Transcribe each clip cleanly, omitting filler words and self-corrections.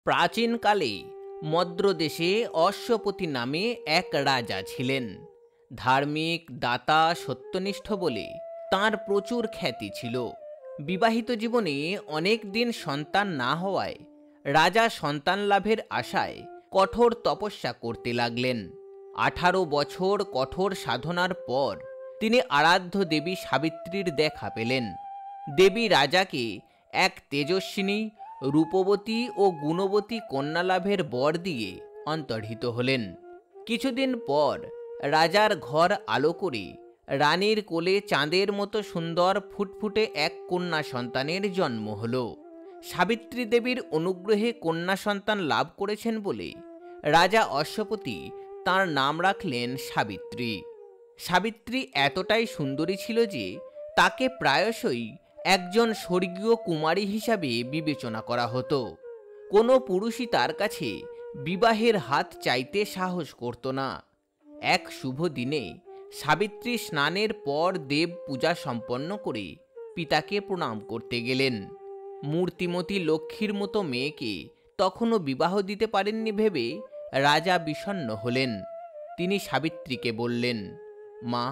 প্রাচীনকালে মদ্রদেশে অশ্বপতি নামে এক রাজা ছিলেন। ধার্মিক, দাতা, সত্যনিষ্ঠ বলে তাঁর প্রচুর খ্যাতি ছিল। বিবাহিত জীবনে অনেক দিন সন্তান না হওয়ায় রাজা সন্তান লাভের আশায় কঠোর তপস্যা করতে লাগলেন। 18 বছর কঠোর সাধনার পর তিনি আরাধ্য দেবী সাবিত্রীর দেখা পেলেন। দেবী রাজাকে এক তেজস্বিনী, রূপবতী ও গুণবতী কন্যা লাভের বর দিয়ে অন্তর্হিত হলেন। কিছুদিন পর রাজার ঘর আলো করে রানীর কোলে চাঁদের মতো সুন্দর ফুটফুটে এক কন্যা সন্তানের জন্ম হল। সাবিত্রী দেবীর অনুগ্রহে কন্যা সন্তান লাভ করেছেন বলে রাজা অশ্বপতি তাঁর নাম রাখলেন সাবিত্রী। সাবিত্রী এতটাই সুন্দরী ছিল যে তাকে প্রায়শই একজন স্বর্গীয় কুমারী হিসাবে বিবেচনা করা হতো। কোনো পুরুষই তার কাছে বিবাহের হাত চাইতে সাহস করত না। এক শুভ দিনে সাবিত্রী স্নানের পর দেব পূজা সম্পন্ন করে পিতাকে প্রণাম করতে গেলেন। মূর্তিমতী লক্ষ্মীর মতো মেয়েকে তখনও বিবাহ দিতে পারেননি ভেবে রাজা বিষণ্ণ হলেন। তিনি সাবিত্রীকে বললেন, মা,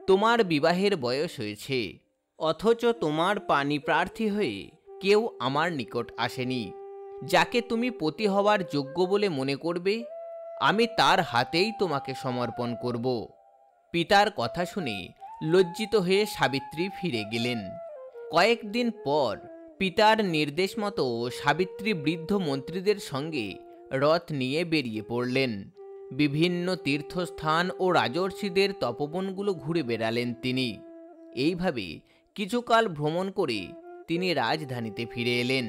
তোমার বিবাহের বয়স হয়েছে, অথচ তোমার পাণিপ্রার্থী হয়ে কেউ আমার নিকট আসেনি। যাকে তুমি পতি হওয়ার যোগ্য বলে মনে করবে, আমি তার হাতেই তোমাকে সমর্পণ করব। পিতার কথা শুনে লজ্জিত হয়ে সাবিত্রী ফিরে গেলেন। কয়েকদিন পর পিতার নির্দেশ মতো সাবিত্রী বৃদ্ধ মন্ত্রীদের সঙ্গে রথ নিয়ে বেরিয়ে পড়লেন। বিভিন্ন তীর্থস্থান ও রাজর্ষিদের তপবনগুলো ঘুরে বেড়ালেন তিনি। এইভাবে কিছুকাল ভ্রমণ করে তিনি রাজধানীতে ফিরে এলেন।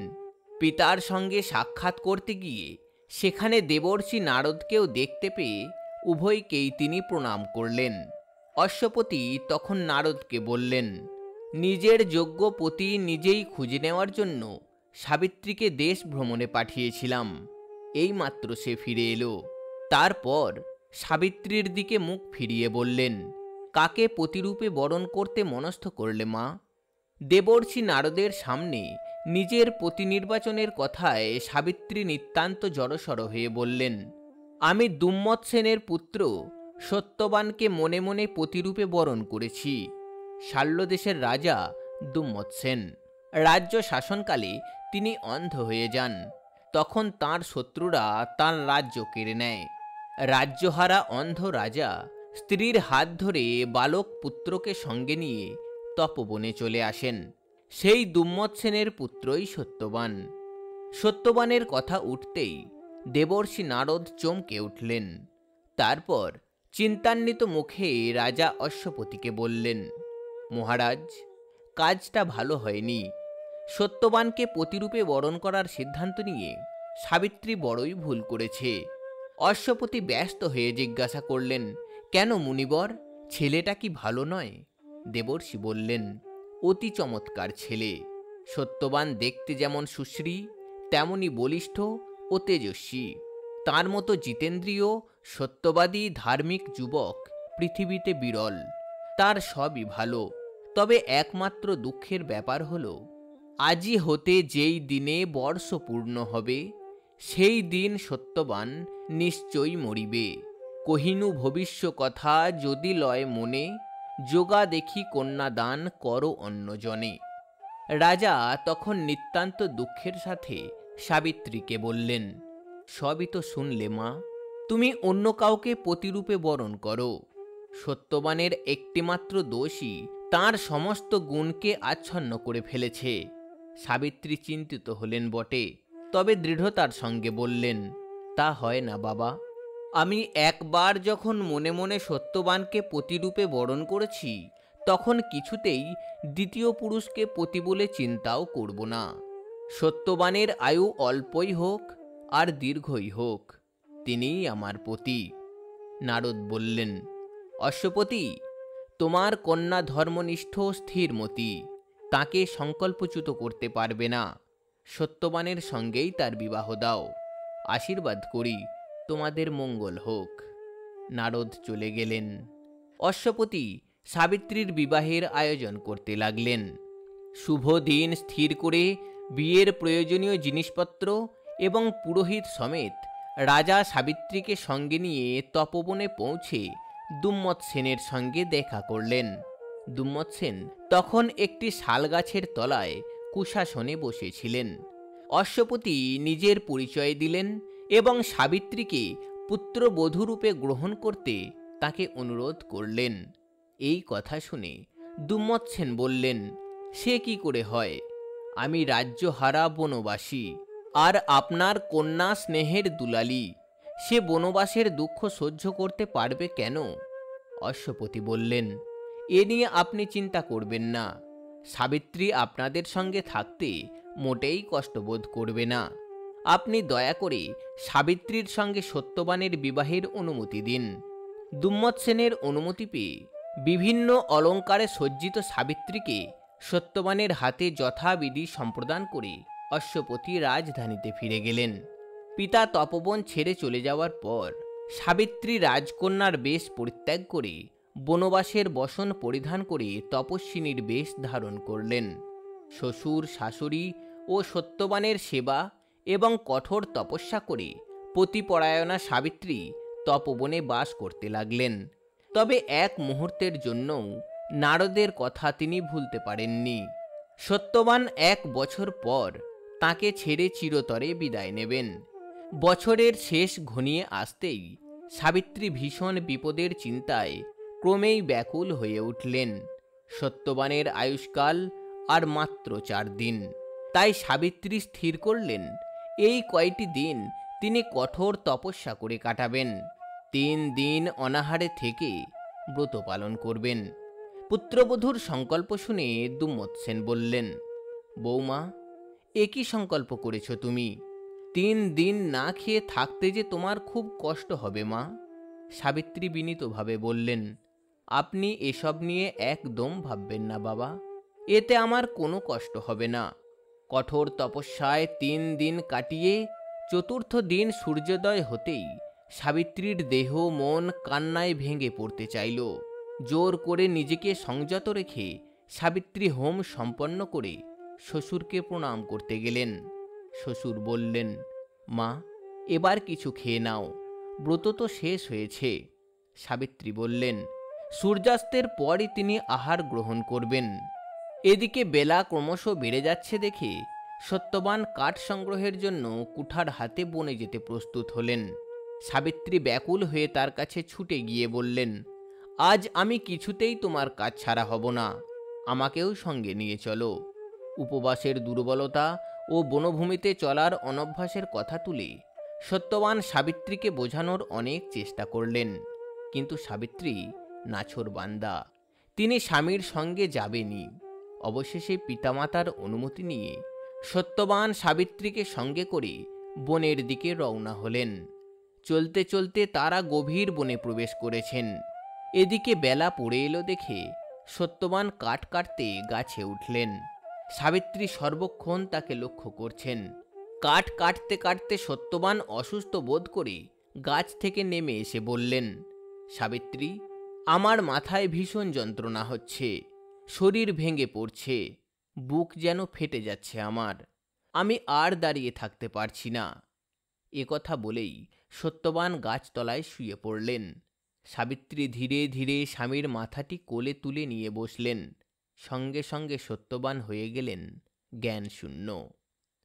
পিতার সঙ্গে সাক্ষাৎ করতে গিয়ে সেখানে দেবর্ষি নারদকেও দেখতে পেয়ে উভয়কেই তিনি প্রণাম করলেন। অশ্বপতি তখন নারদকে বললেন, নিজের যোগ্য পতি নিজেই খুঁজে নেওয়ার জন্য সাবিত্রীকে দেশ ভ্রমণে পাঠিয়েছিলাম। এইমাত্র সে ফিরে এলো। তারপর সাবিত্রীর দিকে মুখ ফিরিয়ে বললেন, কাকে পতিরূপে বরণ করতে মনস্থ করলে মা? দেবর্ষি নারদের সামনে নিজের পতি নির্বাচনের কথায় সাবিত্রী নিতান্ত জড়সড় হয়ে বললেন, আমি দুম্মৎসেনের পুত্র সত্যবানকে মনে মনে পতিরূপে বরণ করেছি। শাল্যদেশের রাজা দুম্মৎসেন। রাজ্য শাসনকালে তিনি অন্ধ হয়ে যান। তখন তাঁর শত্রুরা তাঁর রাজ্য কেড়ে নেয়। রাজ্যহারা অন্ধ রাজা স্ত্রীর হাত ধরে বালক পুত্রকে সঙ্গে নিয়ে তপবনে চলে আসেন। সেই দুম্মৎসেনের পুত্রই সত্যবান। সত্যবানের কথা উঠতেই দেবর্ষি নারদ চমকে উঠলেন। তারপর চিন্তান্বিত মুখে রাজা অশ্বপতিকে বললেন, মহারাজ, কাজটা ভালো হয়নি। সত্যবানকে পতিরূপে বরণ করার সিদ্ধান্ত নিয়ে সাবিত্রী বড়ই ভুল করেছে। অশ্বপতি ব্যস্ত হয়ে জিজ্ঞাসা করলেন, কেন মুনিবর, ছেলেটা কি ভালো নয়? দেবর্ষি বললেন, অতি চমৎকার ছেলে। সত্যবান দেখতে যেমন সুশ্রী, তেমনি বলিষ্ঠ ও তেজস্বী। তার মতো জিতেন্দ্রীয়, সত্যবাদী, ধার্মিক যুবক পৃথিবীতে বিরল। তার সবই ভালো, তবে একমাত্র দুঃখের ব্যাপার হলো, আজি হতে যেই দিনে বর্ষ পূর্ণ হবে, সেই দিন সত্যবান নিশ্চয়ই মরিবে। কহিনু ভবিষ্য কথা যদি লয় মনে, যোগা দেখি কন্যাদান করো অন্যজনে। রাজা তখন নিতান্ত দুঃখের সাথে সাবিত্রীকে বললেন, সবই তো শুনলে মা, তুমি অন্য কাউকে পতিরূপে বরণ করো। সত্যবানের একটিমাত্র দোষই তাঁর সমস্ত গুণকে আচ্ছন্ন করে ফেলেছে। সাবিত্রী চিন্তিত হলেন বটে, তবে দৃঢ়তার সঙ্গে বললেন, তা হয় না বাবা। আমি একবার যখন মনে মনে সত্যবানকে পতিরূপে বরণ করেছি, তখন কিছুতেই দ্বিতীয় পুরুষকে পতি বলে চিন্তাও করব না। সত্যবানের আয়ু অল্পই হোক আর দীর্ঘই হোক, তিনিই আমার পতি। নারদ বললেন, অশ্বপতি, তোমার কন্যা ধর্মনিষ্ঠ স্থিরমতি, তাকে সংকল্পচ্যুত করতে পারবে না। সত্যবানের সঙ্গেই তার বিবাহ দাও। আশীর্বাদ করি, তোমাদের মঙ্গল হোক। নারদ চলে গেলেন। অশ্বপতি সাবিত্রীর বিবাহের আয়োজন করতে লাগলেন। শুভ দিন স্থির করে বিয়ের প্রয়োজনীয় জিনিসপত্র এবং পুরোহিত সমেত রাজা সাবিত্রীকে সঙ্গে নিয়ে তপবনে পৌঁছে দুম্মত সেনের সঙ্গে দেখা করলেন। দুম্মত সেন তখন একটি শালগাছের তলায় কুশাসনে বসেছিলেন। অশ্বপতি নিজের পরিচয় দিলেন এবং সাবিত্রীকে পুত্রবধূরূপে গ্রহণ করতে তাকে অনুরোধ করলেন। এই কথা শুনে দুম্মত সেন বললেন, সে কি করে হয়? আমি রাজ্যহারা বনবাসী, আর আপনার কন্যা স্নেহের দুলালী, সে বনবাসের দুঃখ সহ্য করতে পারবে কেন? অশ্বপতি বললেন, এ নিয়ে আপনি চিন্তা করবেন না। সাবিত্রী আপনাদের সঙ্গে থাকতে মোটেই কষ্টবোধ করবে না। আপনি দয়া করে সাবিত্রীর সঙ্গে সত্যবানের বিবাহের অনুমতি দিন। দুম্মত সেনের অনুমতি পেয়ে বিভিন্ন অলঙ্কারে সজ্জিত সাবিত্রীকে সত্যবানের হাতে যথাবিধি সম্প্রদান করে অশ্বপতি রাজধানীতে ফিরে গেলেন। পিতা তপবন ছেড়ে চলে যাওয়ার পর সাবিত্রী রাজকন্যার বেশ পরিত্যাগ করে বনবাসের বসন পরিধান করে তপস্বিনীর বেশ ধারণ করলেন। শ্বশুর শাশুড়ি ও সত্যবানের সেবা এবং কঠোর তপস্যা করে পতিপরায়ণা সাবিত্রী তপবনে বাস করতে লাগলেন। তবে এক মুহূর্তের জন্যও নারদের কথা তিনি ভুলতে পারেননি। সত্যবান 1 বছর পর তাকে ছেড়ে চিরতরে বিদায় নেবেন। বছরের শেষ ঘনিয়ে আসতেই সাবিত্রী ভীষণ বিপদের চিন্তায় ক্রমেই ব্যাকুল হয়ে উঠলেন। সত্যবানের আয়ুষ্কাল আর মাত্র 4 দিন। তাই সাবিত্রী স্থির করলেন এই কয়টি দিন তিনি কঠোর তপস্যা করে কাটাবেন। 3 দিন অনাহারে থেকে ব্রত পালন করবেন। পুত্রবধূর সংকল্প শুনে দুম্মত সেন বললেন, বৌমা, একই সংকল্প করেছ তুমি? 3 দিন না খেয়ে থাকতে যে তোমার খুব কষ্ট হবে মা। সাবিত্রী বিনীতভাবে বললেন, আপনি এসব নিয়ে একদম ভাববেন না বাবা, এতে আমার কোনো কষ্ট হবে না। কঠোর তপস্যায় 3 দিন কাটিয়ে 4র্থ দিন সূর্যোদয় হতেই সাবিত্রীর দেহ মন কান্নায় ভেঙে পড়তে চাইল। জোর করে নিজেকে সংযত রেখে সাবিত্রী হোম সম্পন্ন করে শ্বশুরকে প্রণাম করতে গেলেন। শ্বশুর বললেন, মা, এবার কিছু খেয়ে নাও, ব্রত তো শেষ হয়েছে। সাবিত্রী বললেন, সূর্যাস্তের পরই তিনি আহার গ্রহণ করবেন। এদিকে বেলা ক্রমশ বেড়ে যাচ্ছে দেখে সত্যবান কাঠ সংগ্রহের জন্য কুঠার হাতে বনে যেতে প্রস্তুত হলেন। সাবিত্রী ব্যাকুল হয়ে তার কাছে ছুটে গিয়ে বললেন, আজ আমি কিছুতেই তোমার কাজ ছাড়া হব না, আমাকেও সঙ্গে নিয়ে চলো। উপবাসের দুর্বলতা ও বনভূমিতে চলার অনভ্যাসের কথা তুলে সত্যবান সাবিত্রীকে বোঝানোর অনেক চেষ্টা করলেন, কিন্তু সাবিত্রী নাছোড়বান্দা, তিনি স্বামীর সঙ্গে যাবেনই। অবশেষে পিতামাতার অনুমতি নিয়ে সত্যবান সাবিত্রীকে সঙ্গে করে বনের দিকে রওনা হলেন। চলতে চলতে তারা গভীর বনে প্রবেশ করেছেন। এদিকে বেলা পড়ে এলো দেখে সত্যবান কাঠ কাটতে গাছে উঠলেন। সাবিত্রী সর্বক্ষণ তাকে লক্ষ্য করছেন। কাঠ কাটতে কাটতে সত্যবান অসুস্থ বোধ করে গাছ থেকে নেমে এসে বললেন, সাবিত্রী, আমার মাথায় ভীষণ যন্ত্রণা হচ্ছে, শরীর ভেঙে পড়ছে, বুক যেন ফেটে যাচ্ছে আমার, আমি আর দাঁড়িয়ে থাকতে পারছি না। এ কথা বলেই সত্যবান গাছতলায় শুয়ে পড়লেন। সাবিত্রী ধীরে ধীরে স্বামীর মাথাটি কোলে তুলে নিয়ে বসলেন। সঙ্গে সঙ্গে সত্যবান হয়ে গেলেন জ্ঞান শূন্য।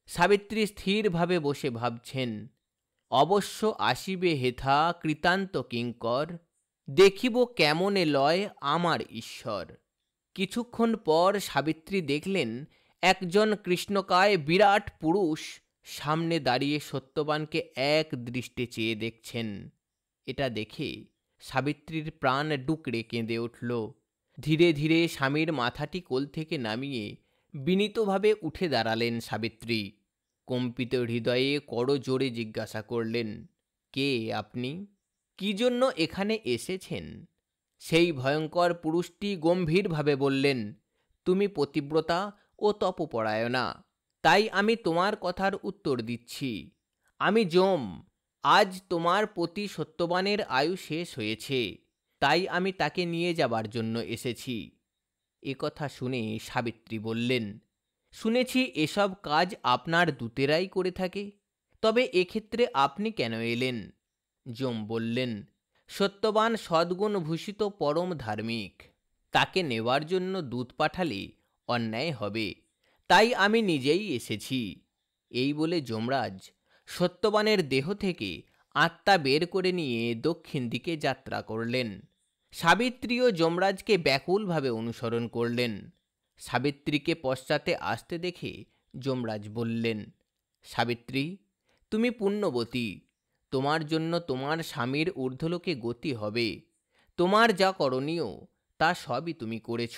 সাবিত্রী স্থিরভাবে বসে ভাবছেন, অবশ্য আসিবে হেথা কৃতান্ত কিঙ্কর, দেখিব কেমনে লয় আমার ঈশ্বর। কিছুক্ষণ পর সাবিত্রী দেখলেন একজন কৃষ্ণকায় বিরাট পুরুষ সামনে দাঁড়িয়ে সত্যবানকে এক দৃষ্টে চেয়ে দেখছেন। এটা দেখে সাবিত্রীর প্রাণ ডুকরে কেঁদে উঠল। ধীরে ধীরে স্বামীর মাথাটি কোল থেকে নামিয়ে বিনীতভাবে উঠে দাঁড়ালেন সাবিত্রী। কম্পিত হৃদয়ে করজোড়ে জিজ্ঞাসা করলেন, কে আপনি? কি জন্য এখানে এসেছেন? সেই ভয়ঙ্কর পুরুষটি গম্ভীরভাবে বললেন, তুমি পতিব্রতা ও তপপরায়ণা, তাই আমি তোমার কথার উত্তর দিচ্ছি। আমি যম, আজ তোমার পতি সত্যবানের আয়ু শেষ হয়েছে, তাই আমি তাকে নিয়ে যাবার জন্য এসেছি। এ কথা শুনে সাবিত্রী বললেন, শুনেছি এসব কাজ আপনার দূতেরাই করে থাকে, তবে এক্ষেত্রে আপনি কেন এলেন? যম বললেন, সত্যবান সদ্গুণ ভূষিত পরম ধার্মিক, তাকে নেওয়ার জন্য দূত পাঠালে অন্যায় হবে, তাই আমি নিজেই এসেছি। এই বলে যমরাজ সত্যবানের দেহ থেকে আত্মা বের করে নিয়ে দক্ষিণ দিকে যাত্রা করলেন। সাবিত্রীও যমরাজকে ব্যাকুলভাবে অনুসরণ করলেন। সাবিত্রীকে পশ্চাতে আসতে দেখে যমরাজ বললেন, সাবিত্রী, তুমি পুণ্যবতী, তোমার জন্য তোমার স্বামীর ঊর্ধ্বলোকে গতি হবে। তোমার যা করণীয় তা সবই তুমি করেছ।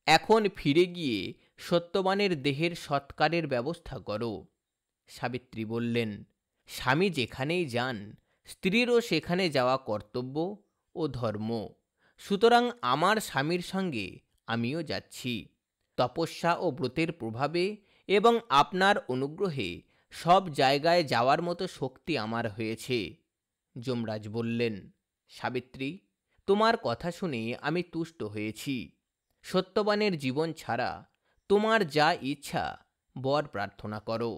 এখন ফিরে গিয়ে সত্যবানের দেহের সৎকারের ব্যবস্থা করো। সাবিত্রী বললেন, স্বামী যেখানেই যান স্ত্রীরও সেখানে যাওয়া কর্তব্য ও ধর্ম, সুতরাং আমার স্বামীর সঙ্গে আমিও যাচ্ছি। তপস্যা ও ব্রতের প্রভাবে এবং আপনার অনুগ্রহে সব জায়গায় যাওয়ার মতো শক্তি আমার হয়েছে। যমরাজ বললেন, সাবিত্রী, তোমার কথা শুনে আমি তুষ্ট হয়েছি। সত্যবানের জীবন ছাড়া তোমার যা ইচ্ছা বর প্রার্থনা করো।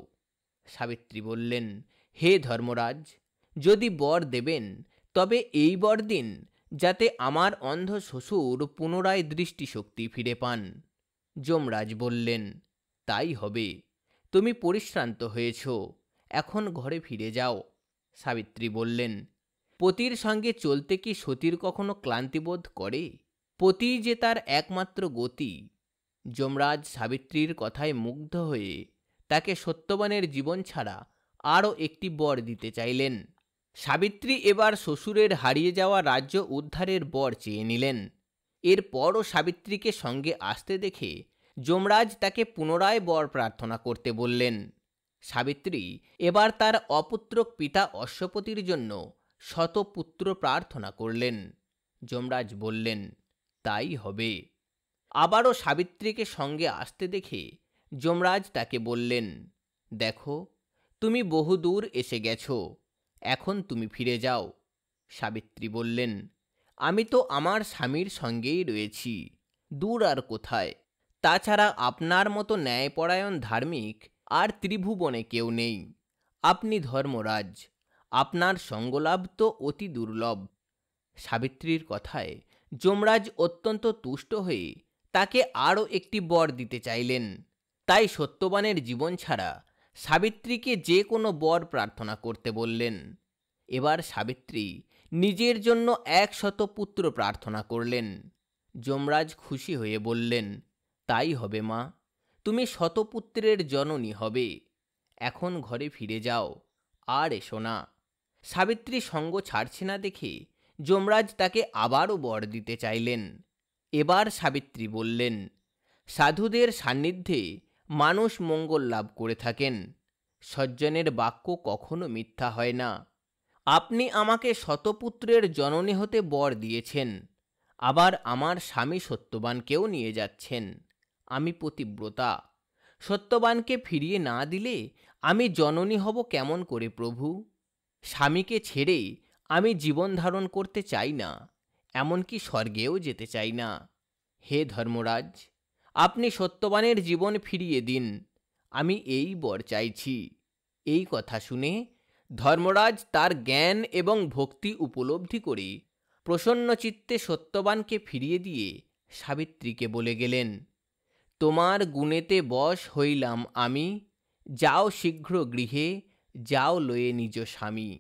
সাবিত্রী বললেন, হে ধর্মরাজ, যদি বর দেবেন তবে এই বর দিন যাতে আমার অন্ধ শ্বশুর পুনরায় দৃষ্টিশক্তি ফিরে পান। যমরাজ বললেন, তাই হবে। তুমি পরিশ্রান্ত হয়েছ, এখন ঘরে ফিরে যাও। সাবিত্রী বললেন, পতির সঙ্গে চলতে কি সতীর কখনো ক্লান্তিবোধ করে? পতি যে তার একমাত্র গতি। যমরাজ সাবিত্রীর কথায় মুগ্ধ হয়ে তাকে সত্যবানের জীবন ছাড়া আরও একটি বর দিতে চাইলেন। সাবিত্রী এবার শ্বশুরের হারিয়ে যাওয়া রাজ্য উদ্ধারের বর চেয়ে নিলেন। এরপরও সাবিত্রীকে সঙ্গে আসতে দেখে যমরাজ তাকে পুনরায় বর প্রার্থনা করতে বললেন। সাবিত্রী এবার তার অপুত্রক পিতা অশ্বপতির জন্য শতপুত্র প্রার্থনা করলেন। যমরাজ বললেন, তাই হবে। আবারও সাবিত্রীকে সঙ্গে আসতে দেখে যমরাজ তাকে বললেন, দেখো, তুমি বহুদূর এসে গেছো, এখন তুমি ফিরে যাও। সাবিত্রী বললেন, আমি তো আমার স্বামীর সঙ্গেই রয়েছি, দূর আর কোথায়? তাছাড়া আপনার মতো ন্যায়পরায়ণ ধার্মিক আর ত্রিভুবনে কেউ নেই। আপনি ধর্মরাজ, আপনার সঙ্গলাভ তো অতি দুর্লভ। সাবিত্রীর কথায় যমরাজ অত্যন্ত তুষ্ট হয়ে তাকে আরও একটি বর দিতে চাইলেন। তাই সত্যবানের জীবন ছাড়া সাবিত্রীকে যে কোনো বর প্রার্থনা করতে বললেন। এবার সাবিত্রী নিজের জন্য 100 পুত্র প্রার্থনা করলেন। যমরাজ খুশি হয়ে বললেন, তাই হবে মা, তুমি শতপুত্রের জননী হবে। এখন ঘরে ফিরে যাও, আর এসো না। সাবিত্রী সঙ্গ ছাড়ছে না দেখে যমরাজ তাকে আবারও বর দিতে চাইলেন। এবার সাবিত্রী বললেন, সাধুদের সান্নিধ্যে মানুষ মঙ্গল লাভ করে থাকেন। সজ্জনের বাক্য কখনো মিথ্যা হয় না। আপনি আমাকে শতপুত্রের জননী হতে বর দিয়েছেন, আবার আমার স্বামী সত্যবানকেও নিয়ে যাচ্ছেন। আমি পতিব্রতা, সত্যবানকে ফিরিয়ে না দিলে আমি জননী হব কেমন করে প্রভু? স্বামীকে ছেড়ে আমি জীবন ধারণ করতে চাই না, এমনকি স্বর্গেও যেতে চাই না। হে ধর্মরাজ, আপনি সত্যবানের জীবন ফিরিয়ে দিন, আমি এই বর চাইছি। এই কথা শুনে ধর্মরাজ তার জ্ঞান এবং ভক্তি উপলব্ধি করে প্রসন্ন চিত্তে সত্যবানকে ফিরিয়ে দিয়ে সাবিত্রীকে বলে গেলেন, তোমার গুণেতে বশ হইলাম আমি, যাও শীঘ্র গৃহে, যাও লয়ে নিজ স্বামী।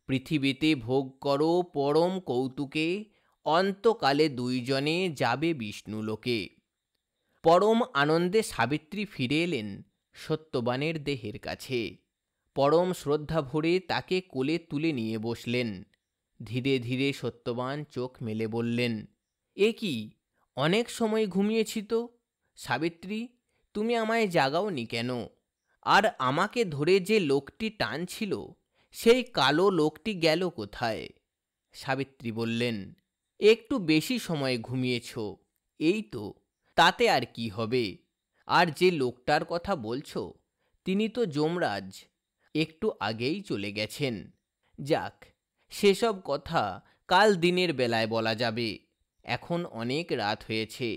পৃথিবীতে ভোগ করো পরম কৌতুকে, অন্তকালে দুইজনে যাবে বিষ্ণুলোকে। পরম আনন্দে সাবিত্রী ফিরে এলেন সত্যবানের দেহের কাছে। পরম শ্রদ্ধা ভরে তাকে কোলে তুলে নিয়ে বসলেন। ধীরে ধীরে সত্যবান চোখ মেলে বললেন, এ কি, অনেক সময় ঘুমিয়েছি তো। সাবিত্রী, তুমি আমায় জাগাওনি কেন? আর আমাকে ধরে যে লোকটি টানছিল, সেই কালো লোকটি গেল কোথায়? সাবিত্রী বললেন, একটু বেশি সময় ঘুমিয়েছ, এই তো, তাতে আর কি হবে? আর যে লোকটার কথা বলছো, তিনি তো যমরাজ, একটু আগেই চলে গেছেন। যাক, সেসব কথা কাল দিনের বেলায় বলা যাবে। এখন অনেক রাত হয়েছে,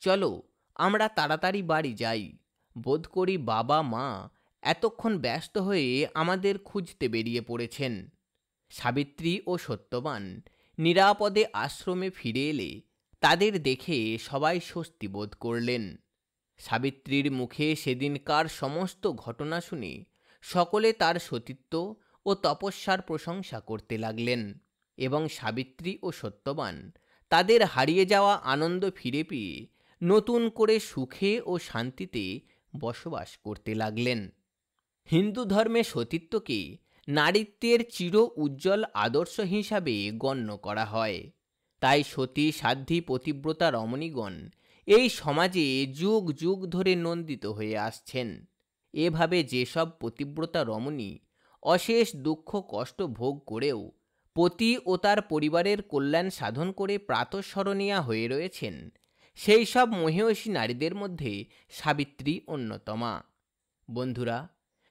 চলো আমরা তাড়াতাড়ি বাড়ি যাই। বোধ করি বাবা মা এতক্ষণ ব্যস্ত হয়ে আমাদের খুঁজতে বেরিয়ে পড়েছেন। সাবিত্রী ও সত্যবান নিরাপদে আশ্রমে ফিরে এলে তাদের দেখে সবাই স্বস্তি বোধ করলেন। সাবিত্রীর মুখে সেদিনকার সমস্ত ঘটনা শুনে সকলে তার সতীত্ব ও তপস্যার প্রশংসা করতে লাগলেন এবং সাবিত্রী ও সত্যবান তাদের হারিয়ে যাওয়া আনন্দ ফিরে পেয়ে নতুন করে সুখে ও শান্তিতে বসবাস করতে লাগলেন। হিন্দু ধর্মে সতীত্বকে নারীত্বের চির উজ্জ্বল আদর্শ হিসাবে গণ্য করা হয়। তাই সতী সাধ্বী পতিব্রতা রমণীগণ এই সমাজে যুগ যুগ ধরে নন্দিত হয়ে আসছেন। এভাবে যেসব পতিব্রতা রমণী অশেষ দুঃখ কষ্ট ভোগ করেও পতি ও তার পরিবারের কল্যাণ সাধন করে প্রাতঃস্মরণীয়া হয়ে রয়েছেন, সেই সব মহীয়সী নারীদের মধ্যে সাবিত্রী অন্যতমা। বন্ধুরা,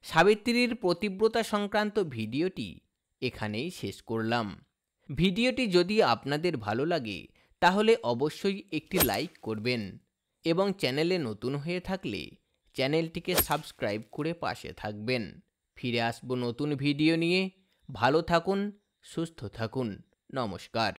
সাবিত্রীর পতিব্রতা সংক্রান্ত ভিডিওটি এখানেই শেষ করলাম। ভিডিওটি যদি আপনাদের ভালো লাগে তাহলে অবশ্যই একটি লাইক করবেন এবং চ্যানেলে নতুন হয়ে থাকলে চ্যানেলটিকে সাবস্ক্রাইব করে পাশে থাকবেন। ফিরে আসবো নতুন ভিডিও নিয়ে। ভালো থাকুন, সুস্থ থাকুন। নমস্কার।